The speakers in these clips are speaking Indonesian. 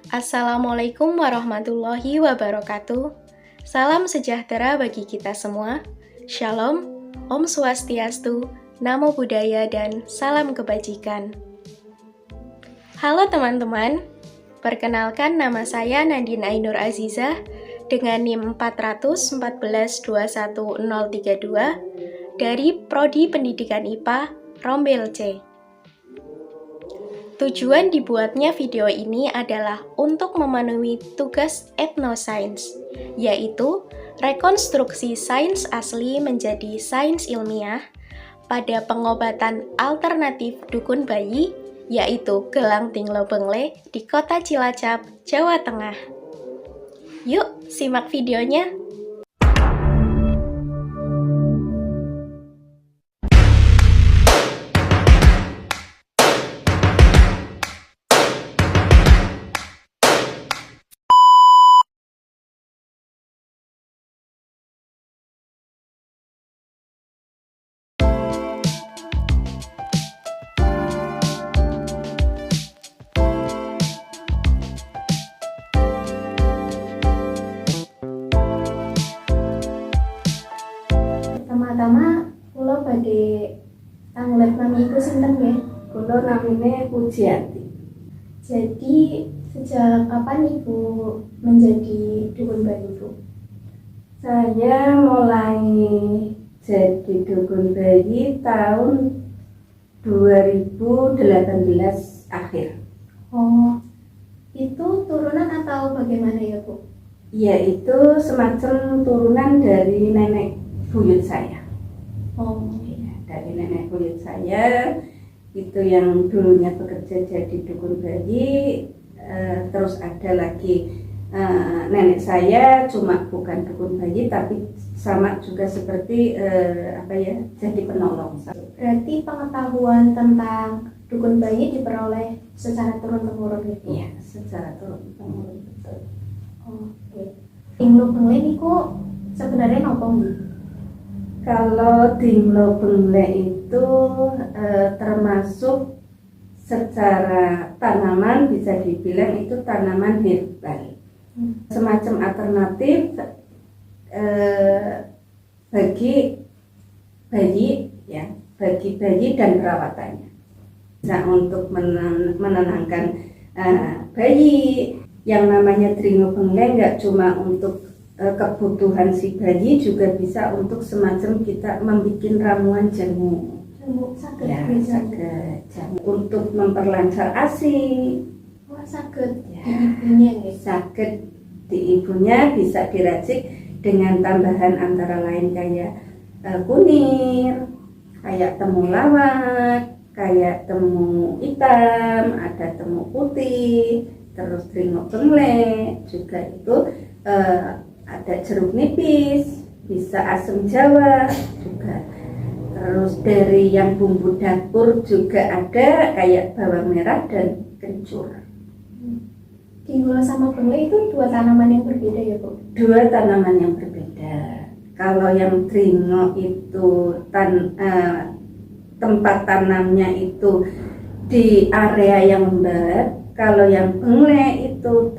Assalamualaikum warahmatullahi wabarakatuh. Salam sejahtera bagi kita semua. Shalom, Om Swastiastu, Namo Buddhaya, dan salam kebajikan. Halo teman-teman, perkenalkan nama saya Nadine Ainur Azizah dengan NIM 40014211032 dari Prodi Pendidikan IPA Rombel C. Tujuan dibuatnya video ini adalah untuk memenuhi tugas etnoscience, yaitu rekonstruksi sains asli menjadi sains ilmiah pada pengobatan alternatif dukun bayi, yaitu Gelang Tinglo Bengle di Kota Cilacap, Jawa Tengah. Yuk, simak videonya! Pertama-tama kula badhe tanglet nami iku sinten nggih? Kula namine Pujiati. Jadi sejak kapan Ibu menjadi dukun bayi, Bu? Saya mulai jadi dukun bayi tahun 2018 akhir. Oh, itu turunan atau bagaimana ya, Bu? Yaitu semacam turunan dari nenek buyut saya. Oh, Ya, dari nenek buyut saya itu yang dulunya bekerja jadi dukun bayi. Terus ada lagi nenek saya, cuma bukan dukun bayi tapi sama juga seperti jadi penolong. berarti pengetahuan tentang dukun bayi diperoleh secara turun-temurun gitu? Iya, secara turun-temurun, betul. Oke. Tinglo Bengle niku sebenarnya nopo nggih? Kalau Tinglo Bengle itu termasuk secara tanaman, bisa dibilang itu tanaman herbal, semacam alternatif bagi bayi, ya, bagi bayi dan perawatannya. Bisa untuk menenangkan bayi. Yang namanya Tinglo Bengle nggak cuma untuk kebutuhan si bayi, juga bisa untuk semacam kita membuat ramuan jamu. Saged Ya, saged. jamu untuk memperlancar ASI. Wah, saged Ya. di ibunya nggih. Saged di ibunya, bisa diracik dengan tambahan antara lain kayak kunir, kayak temulawak, kayak temu hitam, ada temu putih, terus Tinglo Bengle juga itu ada jeruk nipis, bisa asam jawa juga. Terus dari yang bumbu dapur juga ada kayak bawang merah dan kencur. Tinglo sama bengle itu dua tanaman yang berbeda ya, Bu? Dua tanaman yang berbeda. Kalau yang Tinglo itu tempat tanamnya itu di area yang lembab. Kalau yang Bengle itu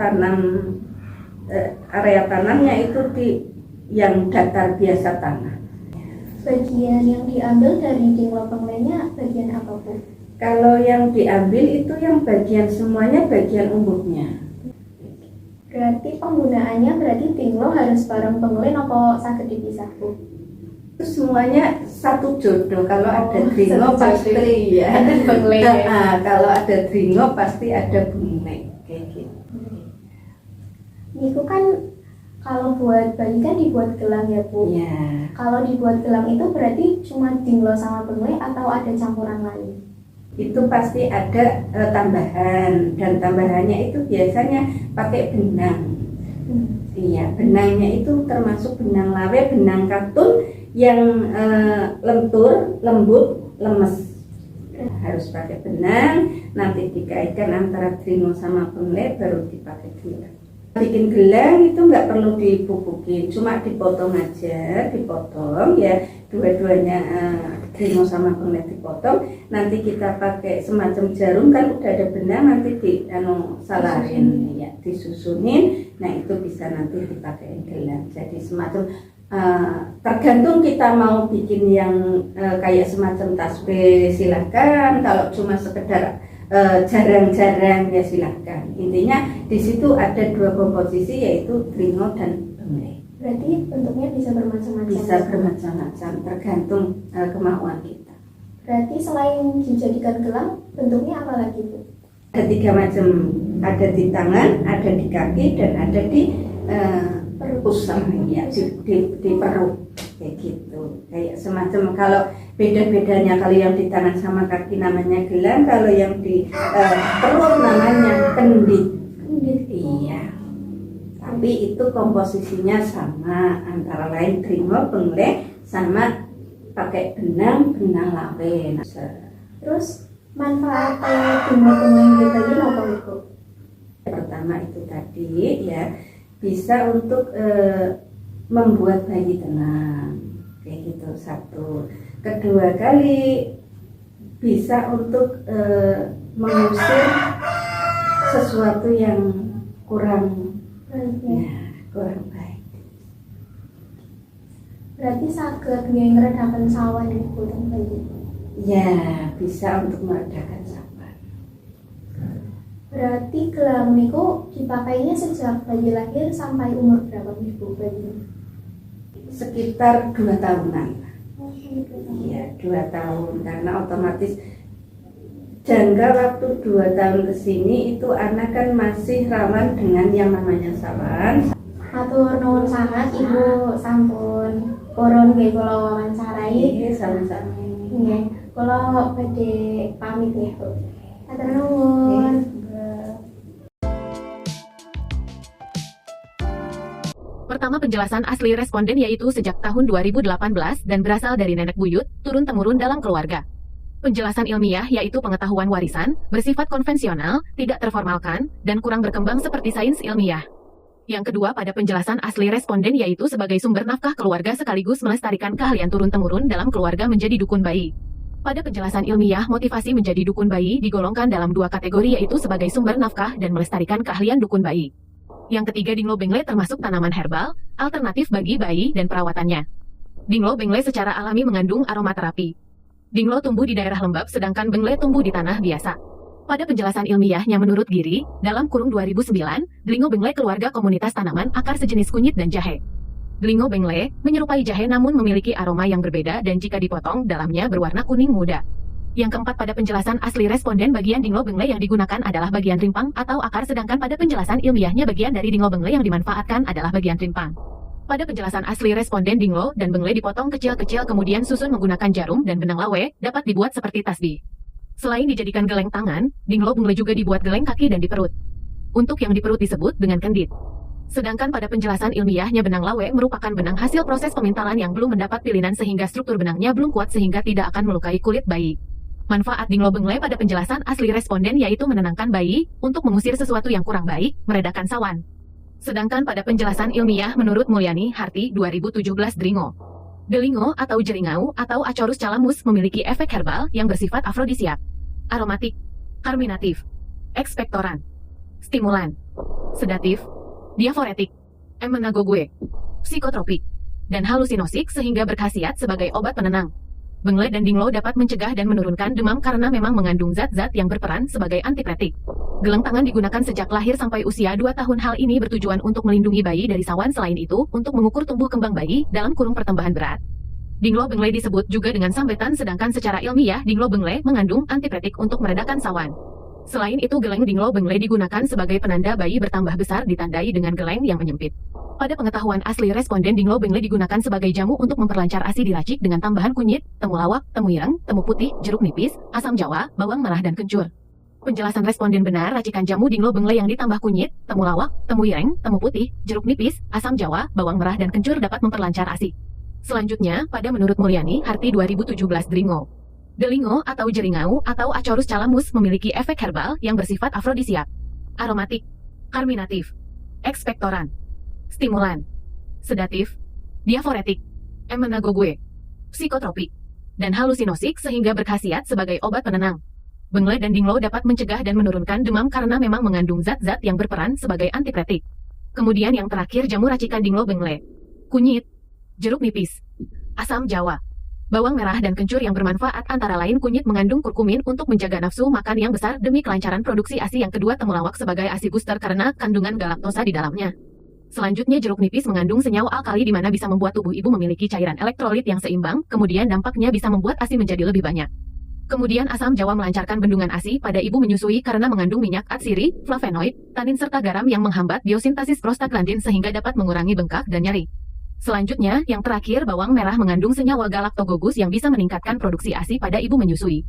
area tanamnya itu di yang datar biasa tanah. Bagian yang diambil dari Tinglo Bengle-nya bagian apa, Bu? Kalau yang diambil itu yang bagian semuanya bagian umbuknya. Berarti penggunaannya Tinglo harus bareng bengle nopo saged dipisah, Bu? Itu semuanya satu jodoh. Kalau ada satu Tinglo pasti jodoh. ya. Ada bengle ya. Kalau ada Tinglo pasti ada Bengle kayak gitu. Niku kan kalau buat bayi kan dibuat gelang ya, Bu? Ya. Kalau dibuat gelang itu berarti cuma Tinglo sama bengle atau ada campuran lain? Itu pasti ada tambahan, dan tambahannya itu biasanya pakai benang. Iya, benangnya itu termasuk benang lawe, benang katun yang lentur, lembut, lemes. Harus pakai benang, nanti dikaitkan antara Tinglo sama Bengle baru dipakai gelang. Bikin gelang itu nggak perlu dipupukin, cuma dipotong aja, dipotong ya, dua-duanya Dringo sama Bengle dipotong. Nanti kita pakai semacam jarum, kan udah ada benang, nanti salarin ya, disusunin. Nah itu bisa nanti dipakai gelang. Jadi semacam tergantung kita mau bikin yang kayak semacam tasbih silahkan, kalau cuma sekedar jarang-jarang ya silahkan. Intinya di situ ada dua komposisi, yaitu Dringo dan Bengle. Berarti bentuknya bisa bermacam-macam. Bisa bermacam-macam, tergantung kemauan kita. Berarti selain dijadikan gelang, bentuknya apa lagi Bu? Ada 3 macam, ada di tangan, ada di kaki, dan ada di pusar ya, di perut kayak gitu. Kayak semacam, kalau beda-bedanya, kalau yang di tangan sama kaki namanya gelang, kalau yang di perut namanya kendit. Iya. Tapi itu komposisinya sama, antara lain Dringo, Bengle, sama pakai benang lawe. Terus manfaat Dringo tadi apa itu? Pertama itu tadi ya, bisa untuk membuat bayi tenang, kayak gitu, satu. Kedua kali bisa untuk mengusir sesuatu yang kurang baik. Berarti saged nggih ngredaken sawan ibu dan bayi. Ya, bisa untuk meredakan sawan. Berarti gelang niku dipakainya sejak bayi lahir sampai umur berapa ibu bayi? Sekitar 2 tahunan. Iya, 2 tahun, karena otomatis jangka waktu 2 tahun ke sini itu anak kan masih rawan dengan yang namanya sawan. Matur nuwun sangat Ibu, sampun purun nggih kula wawancarai. Iya, sama-sama. Nggih, kula badhe pamit nggih Bu. Matur nuwun. Pertama, penjelasan asli responden yaitu sejak tahun 2018 dan berasal dari nenek buyut, turun-temurun dalam keluarga. Penjelasan ilmiah yaitu pengetahuan warisan, bersifat konvensional, tidak terformalkan, dan kurang berkembang seperti sains ilmiah. Yang kedua, pada penjelasan asli responden yaitu sebagai sumber nafkah keluarga sekaligus melestarikan keahlian turun-temurun dalam keluarga menjadi dukun bayi. Pada penjelasan ilmiah, motivasi menjadi dukun bayi digolongkan dalam 2 kategori yaitu sebagai sumber nafkah dan melestarikan keahlian dukun bayi. Yang ketiga, Dinglo Bengle termasuk tanaman herbal, alternatif bagi bayi dan perawatannya. Dinglo Bengle secara alami mengandung aromaterapi. Dinglo tumbuh di daerah lembab sedangkan Bengle tumbuh di tanah biasa. Pada penjelasan ilmiahnya menurut Giri, dalam kurung 2009, Dinglo Bengle keluarga komunitas tanaman akar sejenis kunyit dan jahe. Dinglo Bengle menyerupai jahe namun memiliki aroma yang berbeda dan jika dipotong, dalamnya berwarna kuning muda. Yang keempat, pada penjelasan asli responden bagian Dinglo Bengle yang digunakan adalah bagian rimpang atau akar sedangkan pada penjelasan ilmiahnya bagian dari Dinglo Bengle yang dimanfaatkan adalah bagian rimpang. Pada penjelasan asli responden Dinglo dan Bengle dipotong kecil-kecil kemudian susun menggunakan jarum dan benang lawe dapat dibuat seperti tasbih. Selain dijadikan geleng tangan, Dinglo Bengle juga dibuat geleng kaki dan di perut. Untuk yang di perut disebut dengan kendit. Sedangkan pada penjelasan ilmiahnya benang lawe merupakan benang hasil proses pemintalan yang belum mendapat pilinan sehingga struktur benangnya belum kuat sehingga tidak akan melukai kulit bayi. Manfaat Dinglo Bengle pada penjelasan asli responden yaitu menenangkan bayi, untuk mengusir sesuatu yang kurang baik, meredakan sawan. Sedangkan pada penjelasan ilmiah menurut Mulyani Harti 2017 Dringo, Delingo atau jeringau atau Acorus calamus memiliki efek herbal yang bersifat afrodisiak, aromatik, karminatif, ekspektoran, stimulan, sedatif, diaforetik, emmenagogue, psikotropik, dan halusinosik sehingga berkhasiat sebagai obat penenang. Bengle dan Dinglo dapat mencegah dan menurunkan demam karena memang mengandung zat-zat yang berperan sebagai antipretik. Gelang tangan digunakan sejak lahir sampai usia 2 tahun. Hal ini bertujuan untuk melindungi bayi dari sawan, selain itu, untuk mengukur tumbuh kembang bayi dalam kurung pertambahan berat. Dinglo Bengle disebut juga dengan sambetan sedangkan secara ilmiah Dinglo Bengle mengandung antipretik untuk meredakan sawan. Selain itu, geleng Dinglo Bengle digunakan sebagai penanda bayi bertambah besar ditandai dengan geleng yang menyempit. Pada pengetahuan asli responden, Dinglo Bengle digunakan sebagai jamu untuk memperlancar ASI diracik dengan tambahan kunyit, temulawak, temu ireng, temu putih, jeruk nipis, asam jawa, bawang merah dan kencur. Penjelasan responden benar, racikan jamu Dinglo Bengle yang ditambah kunyit, temulawak, temu ireng, temu putih, jeruk nipis, asam jawa, bawang merah dan kencur dapat memperlancar ASI. Selanjutnya, pada menurut Mulyani Harti 2017 Dringo, Delingo atau jeringau atau Acorus calamus memiliki efek herbal yang bersifat afrodisiak, aromatik, karminatif, ekspektoran, stimulan, sedatif, diaforetik, emmenagogue, psikotropik, dan halusinosik sehingga berkhasiat sebagai obat penenang. Bengle dan dinglo dapat mencegah dan menurunkan demam karena memang mengandung zat-zat yang berperan sebagai antipretik. Kemudian yang terakhir jamu racikan dinglo bengle, kunyit, jeruk nipis, asam jawa, bawang merah dan kencur yang bermanfaat antara lain kunyit mengandung kurkumin untuk menjaga nafsu makan yang besar demi kelancaran produksi ASI. Yang kedua temulawak sebagai ASI booster karena kandungan galaktosa di dalamnya. Selanjutnya jeruk nipis mengandung senyawa alkali di mana bisa membuat tubuh ibu memiliki cairan elektrolit yang seimbang, kemudian dampaknya bisa membuat ASI menjadi lebih banyak. Kemudian asam jawa melancarkan bendungan ASI pada ibu menyusui karena mengandung minyak atsiri, flavonoid, tanin serta garam yang menghambat biosintesis prostaglandin sehingga dapat mengurangi bengkak dan nyeri. Selanjutnya, yang terakhir bawang merah mengandung senyawa galaktogogus yang bisa meningkatkan produksi ASI pada ibu menyusui.